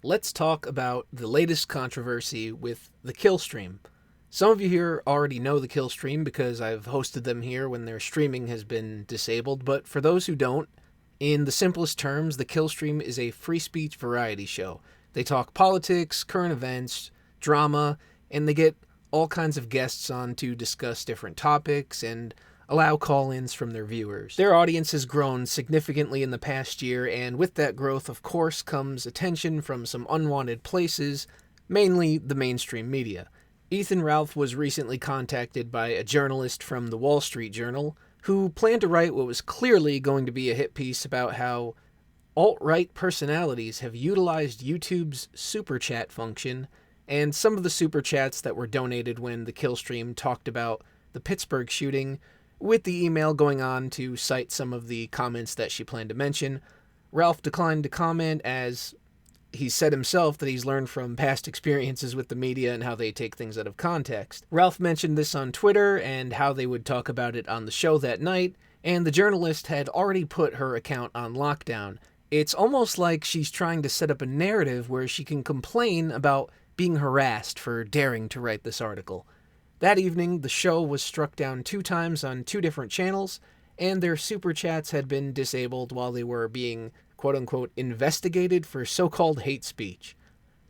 Let's talk about the latest controversy with the Killstream. Some of you here already know the Killstream because I've hosted them here when their streaming has been disabled, but for those who don't, in the simplest terms, the Killstream is a free speech variety show. They talk politics, current events, drama, and they get all kinds of guests on to discuss different topics and allow call-ins from their viewers. Their audience has grown significantly in the past year, and with that growth, of course, comes attention from some unwanted places, mainly the mainstream media. Ethan Ralph was recently contacted by a journalist from the Wallstreet Journal who planned to write what was clearly going to be a hit piece about how alt-right personalities have utilized YouTube's super chat function and some of the super chats that were donated when the Killstream talked about the Pittsburgh shooting, with the email going on to cite some of the comments that she planned to mention. Ralph declined to comment as he said himself that he's learned from past experiences with the media and how they take things out of context. Ralph mentioned this on Twitter and how they would talk about it on the show that night, and the journalist had already put her account on lockdown. It's almost like she's trying to set up a narrative where she can complain about being harassed for daring to write this article. That evening, the show was struck down 2 times on 2 different channels, and their super chats had been disabled while they were being, quote-unquote, investigated for so-called hate speech.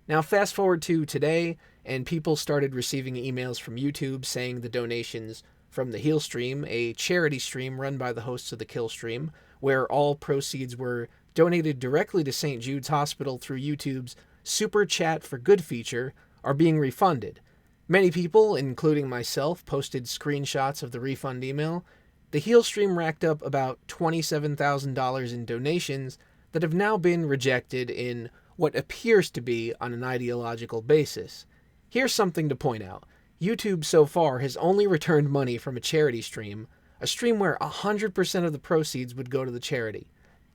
Now, fast forward to today, and people started receiving emails from YouTube saying the donations from the Killstream, a charity stream run by the hosts of the Killstream, where all proceeds were donated directly to St. Jude's Hospital through YouTube's Super Chat for Good feature, are being refunded. Many people, including myself, posted screenshots of the refund email. The Killstream racked up about $27,000 in donations that have now been rejected in what appears to be on an ideological basis. Here's something to point out. YouTube so far has only returned money from a charity stream, a stream where 100% of the proceeds would go to the charity.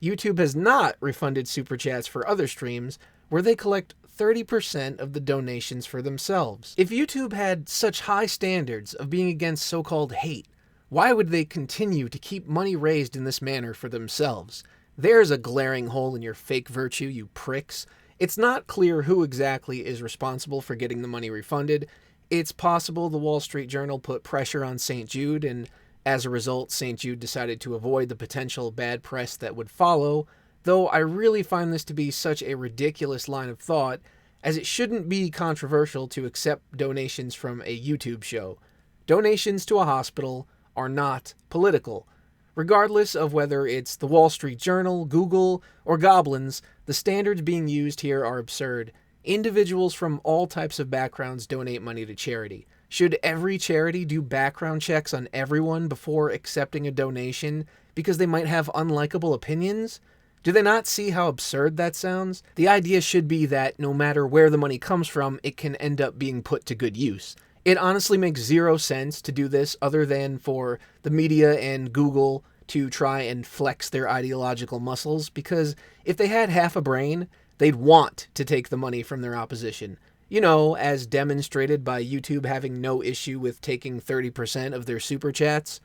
YouTube has not refunded super chats for other streams where they collect 30% of the donations for themselves. If YouTube had such high standards of being against so-called hate, why would they continue to keep money raised in this manner for themselves? There's a glaring hole in your fake virtue, you pricks. It's not clear who exactly is responsible for getting the money refunded. It's possible the Wall Street Journal put pressure on St. Jude, and as a result, St. Jude decided to avoid the potential bad press that would follow, though I really find this to be such a ridiculous line of thought, as it shouldn't be controversial to accept donations from a YouTube show. Donations to a hospital are not political. Regardless of whether it's the Wall Street Journal, Google, or Goblins, the standards being used here are absurd. Individuals from all types of backgrounds donate money to charity. Should every charity do background checks on everyone before accepting a donation because they might have unlikable opinions? Do they not see how absurd that sounds? The idea should be that no matter where the money comes from, it can end up being put to good use. It honestly makes zero sense to do this other than for the media and Google to try and flex their ideological muscles, because if they had half a brain, they'd want to take the money from their opposition. You know, as demonstrated by YouTube having no issue with taking 30% of their super chats.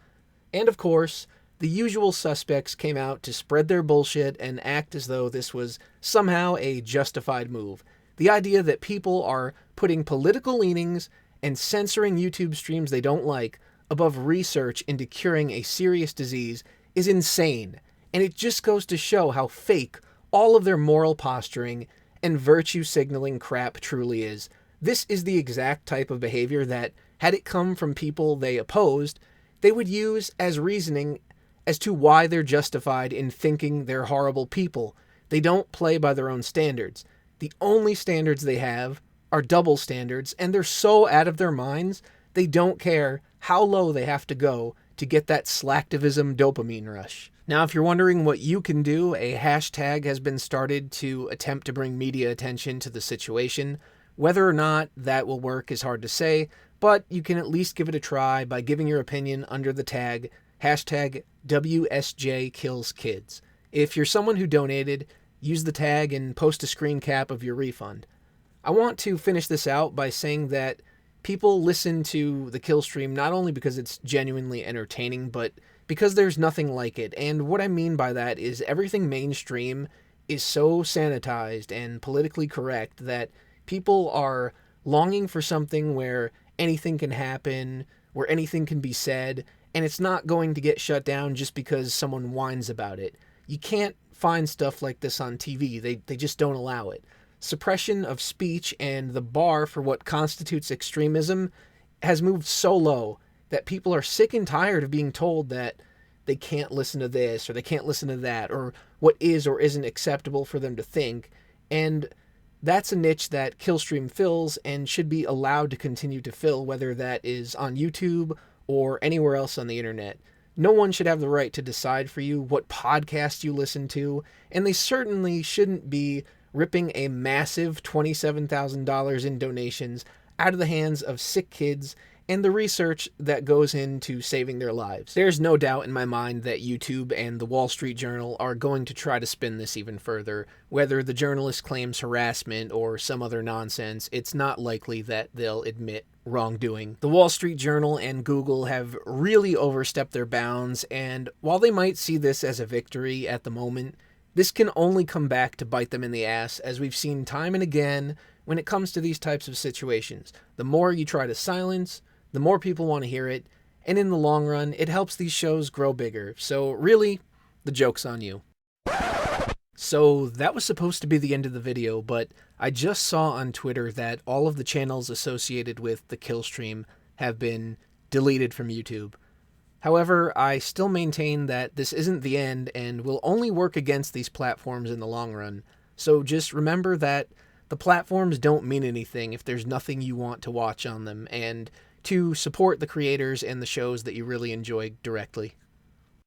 And of course, the usual suspects came out to spread their bullshit and act as though this was somehow a justified move. The idea that people are putting political leanings and censoring YouTube streams they don't like above research into curing a serious disease is insane, and it just goes to show how fake all of their moral posturing and virtue signaling crap truly is. This is the exact type of behavior that, had it come from people they opposed, they would use as reasoning as to why they're justified in thinking they're horrible people. They don't play by their own standards. The only standards they have are double standards, and they're so out of their minds, they don't care how low they have to go to get that slacktivism dopamine rush. Now, if you're wondering what you can do, a hashtag has been started to attempt to bring media attention to the situation. Whether or not that will work is hard to say, but you can at least give it a try by giving your opinion under the tag hashtag WSJKillsKids. If you're someone who donated, use the tag and post a screen cap of your refund. I want to finish this out by saying that People listen to the Killstream not only because it's genuinely entertaining, but because there's nothing like it. And what I mean by that is everything mainstream is so sanitized and politically correct that people are longing for something where anything can happen, where anything can be said, and it's not going to get shut down just because someone whines about it. You can't find stuff like this on TV. They just don't allow it. Suppression of speech and the bar for what constitutes extremism has moved so low that people are sick and tired of being told that they can't listen to this or they can't listen to that or what is or isn't acceptable for them to think. And that's a niche that Killstream fills and should be allowed to continue to fill, whether that is on YouTube or anywhere else on the internet. No one should have the right to decide for you what podcast you listen to, and they certainly shouldn't be ripping a massive $27,000 in donations out of the hands of sick kids and the research that goes into saving their lives. There's no doubt in my mind that YouTube and the Wall Street Journal are going to try to spin this even further. Whether the journalist claims harassment or some other nonsense, it's not likely that they'll admit wrongdoing. The Wall Street Journal and Google have really overstepped their bounds, and while they might see this as a victory at the moment, this can only come back to bite them in the ass, as we've seen time and again when it comes to these types of situations. The more you try to silence, the more people want to hear it, and in the long run, it helps these shows grow bigger. So really, the joke's on you. So that was supposed to be the end of the video, but I just saw on Twitter that all of the channels associated with the Killstream have been deleted from YouTube. However, I still maintain that this isn't the end and will only work against these platforms in the long run. So just remember that the platforms don't mean anything if there's nothing you want to watch on them, and to support the creators and the shows that you really enjoy directly.